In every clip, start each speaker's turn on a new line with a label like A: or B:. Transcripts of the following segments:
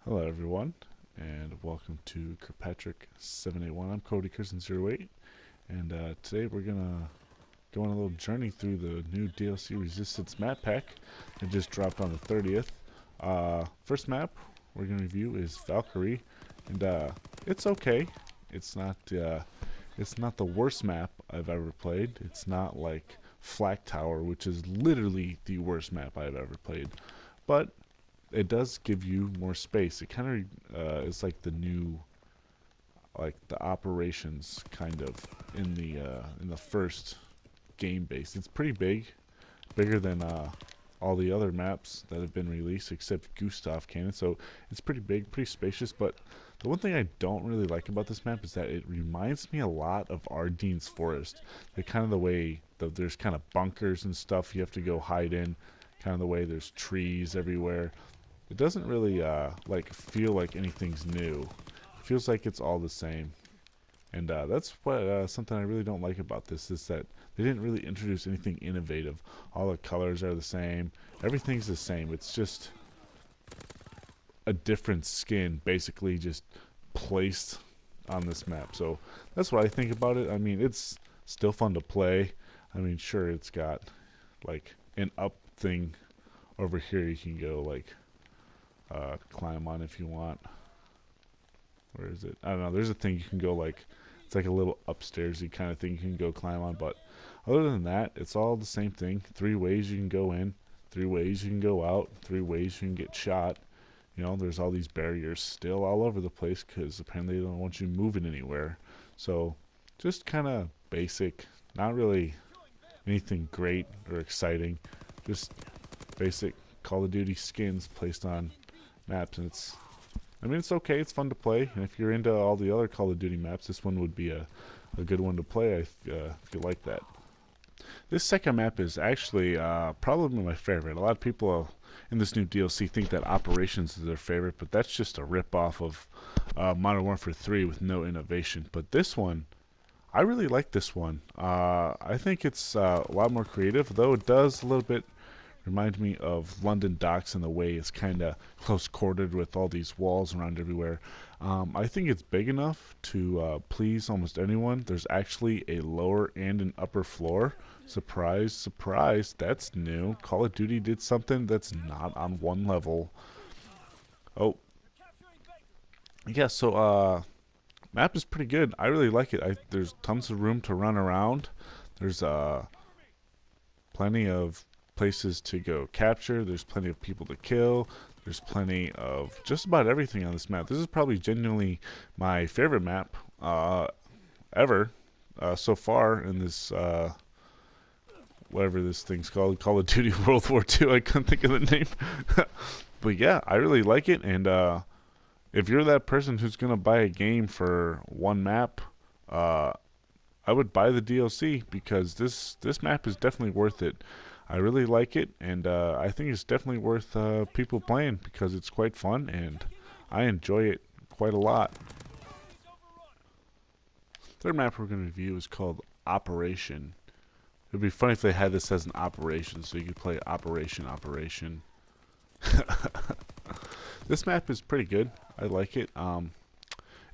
A: Hello everyone, and welcome to Kirkpatrick 781. I'm Cody Kirsten08, and today we're gonna go on a little journey through the new DLC Resistance map pack that just dropped on the 30th. First map we're gonna review is Valkyrie, and it's okay. It's not it's not the worst map I've ever played. It's not like Flak Tower, which is literally the worst map I've ever played, but it does give you more space. It kind of is like the new, like the operations kind of in the first game base. It's pretty big, bigger than all the other maps that have been released except Gustav Cannon. So it's pretty big, pretty spacious. But the one thing I don't really like about this map is that it reminds me a lot of Ardene's Forest. The kind of the way there's kind of bunkers and stuff you have to go hide in. Kind of the way there's trees everywhere. It doesn't really like feel like anything's new. It feels like it's all the same, and that's what something I really don't like about this is that they didn't really introduce anything innovative. All the colors are the same. Everything's the same. It's just a different skin, basically just placed on this map. So that's what I think about it. I mean, it's still fun to play. I mean, sure, it's got like an up thing over here. You can go like climb on if you want. Where is it? I don't know. There's a thing you can go like, it's like a little upstairsy kind of thing you can go climb on. But other than that, it's all the same thing. Three ways you can go in, three ways you can go out, three ways you can get shot. You know, there's all these barriers still all over the place because apparently they don't want you moving anywhere. So just kind of basic, not really anything great or exciting. Just basic Call of Duty skins placed on maps, and I mean, it's okay. It's fun to play, and if you're into all the other Call of Duty maps, this one would be a good one to play if you like that. This second map is actually probably my favorite. A lot of people in this new DLC think that Operations is their favorite, but that's just a rip-off of Modern Warfare 3 with no innovation. But this one, I really like this one. I think it's a lot more creative, though it does a little bit remind me of London Docks in the way it's kind of close quartered with all these walls around everywhere. I think it's big enough to please almost anyone. There's actually a lower and an upper floor. Surprise, surprise, that's new. Call of Duty did something that's not on one level. Oh, yeah, so map is pretty good. I really like it. There's tons of room to run around. There's plenty of places to go capture. There's plenty of people to kill. There's plenty of just about everything on this map. This is probably genuinely my favorite map ever so far in this whatever this thing's called, Call of Duty World War II. I couldn't think of the name, but yeah, I really like it. And if you're that person who's gonna buy a game for one map, uh, I would buy the DLC because this map is definitely worth it. I really like it, and I think it's definitely worth people playing because it's quite fun, and I enjoy it quite a lot. Third map we're going to review is called Operation. It would be funny if they had this as an operation, so you could play Operation. This map is pretty good. I like it.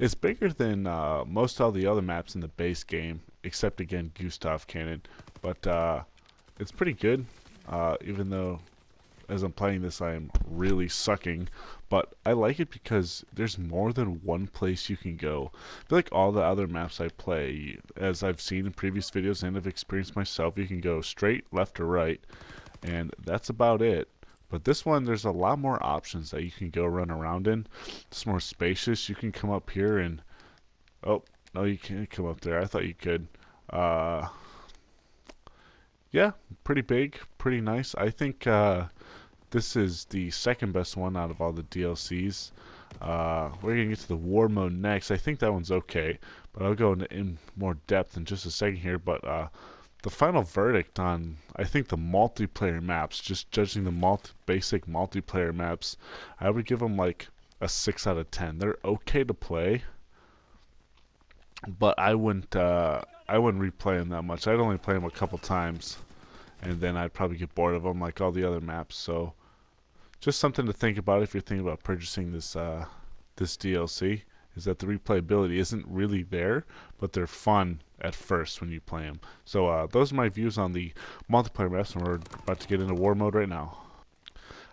A: It's bigger than most all the other maps in the base game, except again Gustav Cannon. But it's pretty good, even though as I'm playing this I am really sucking. But I like it because there's more than one place you can go. I feel like all the other maps I play, as I've seen in previous videos and have experienced myself, you can go straight, left, or right, and that's about it. But this one, there's a lot more options that you can go run around in. It's more spacious. You can come up here and... Oh, no, you can't come up there. I thought you could. Yeah, pretty big, pretty nice. I think this is the second best one out of all the DLCs. We're going to get to the war mode next. I think that one's okay, but I'll go into in more depth in just a second here. But the final verdict on, I think, the multiplayer maps, just judging the basic multiplayer maps, I would give them like a 6 out of 10. They're okay to play, but I wouldn't replay them that much. I'd only play them a couple times, and then I'd probably get bored of them like all the other maps. So just something to think about if you're thinking about purchasing this DLC, is that the replayability isn't really there, but they're fun at first when you play them. So those are my views on the multiplayer maps, and we're about to get into war mode right now.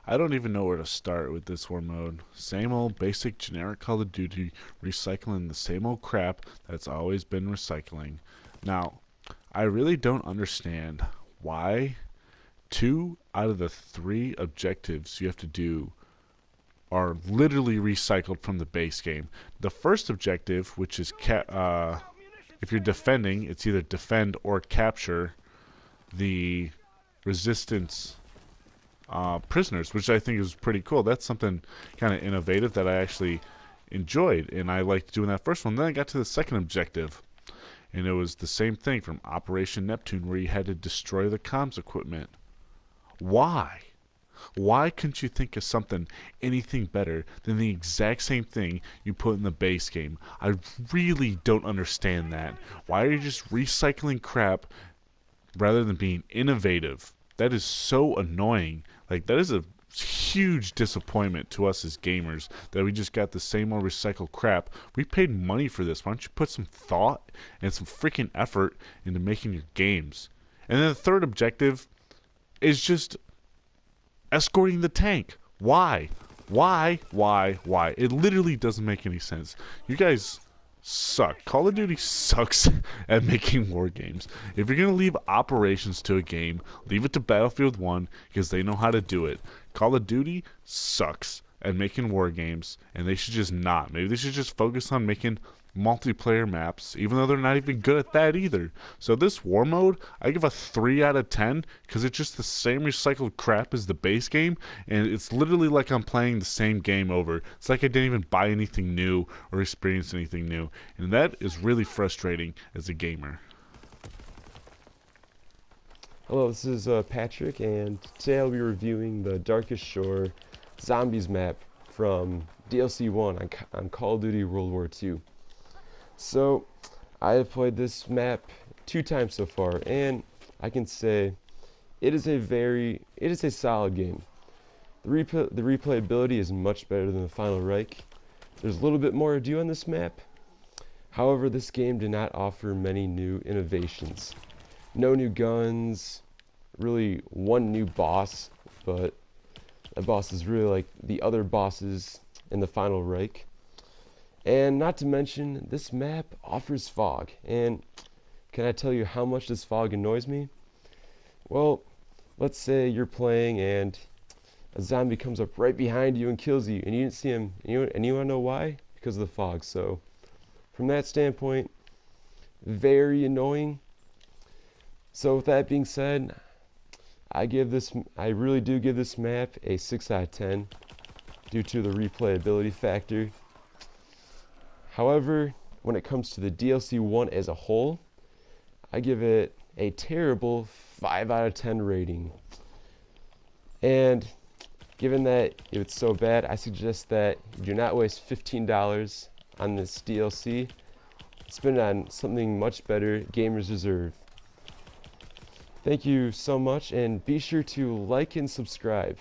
A: I don't even know where to start with this war mode. Same old basic generic Call of Duty, recycling the same old crap that's always been recycling. Now, I really don't understand why 2 out of the 3 objectives you have to do are literally recycled from the base game. The first objective, which is if you're defending, it's either defend or capture the resistance prisoners, which I think is pretty cool. That's something kind of innovative that I actually enjoyed, and I liked doing that first one. Then I got to the second objective, and it was the same thing from Operation Neptune, where you had to destroy the comms equipment. Why? Why couldn't you think of something, anything better than the exact same thing you put in the base game? I really don't understand that. Why are you just recycling crap rather than being innovative? That is so annoying. Like, that is a huge disappointment to us as gamers that we just got the same old recycled crap. We paid money for this. Why don't you put some thought and some freaking effort into making your games? And then the third objective is just escorting the tank. Why? Why? It literally doesn't make any sense. You guys suck. Call of Duty sucks at making war games. If you're going to leave operations to a game, leave it to Battlefield 1 because they know how to do it. Call of Duty sucks at making war games, and they should just not. Maybe they should just focus on making multiplayer maps, even though they're not even good at that either. So this war mode, I give a 3 out of 10 because it's just the same recycled crap as the base game, and it's literally like I'm playing the same game over. It's like I didn't even buy anything new or experience anything new, and that is really frustrating as a gamer.
B: Hello, this is Patrick, and today I'll be reviewing the Darkest Shore Zombies map from DLC 1 on Call of Duty World War II. So, I have played this map 2 times so far, and I can say it is a solid game. The replayability is much better than the Final Reich. There's a little bit more to do on this map. However, this game did not offer many new innovations. No new guns, really one new boss, but that boss is really like the other bosses in the Final Reich. And not to mention, this map offers fog. And can I tell you how much this fog annoys me? Well, let's say you're playing and a zombie comes up right behind you and kills you, and you didn't see him, and you want to know why? Because of the fog. So, from that standpoint, very annoying. So with that being said, I really do give this map a 6 out of 10 due to the replayability factor. However, when it comes to the DLC 1 as a whole, I give it a terrible 5 out of 10 rating. And given that it's so bad, I suggest that you do not waste $15 on this DLC. Spend it on something much better gamers deserve. Thank you so much, and be sure to like and subscribe.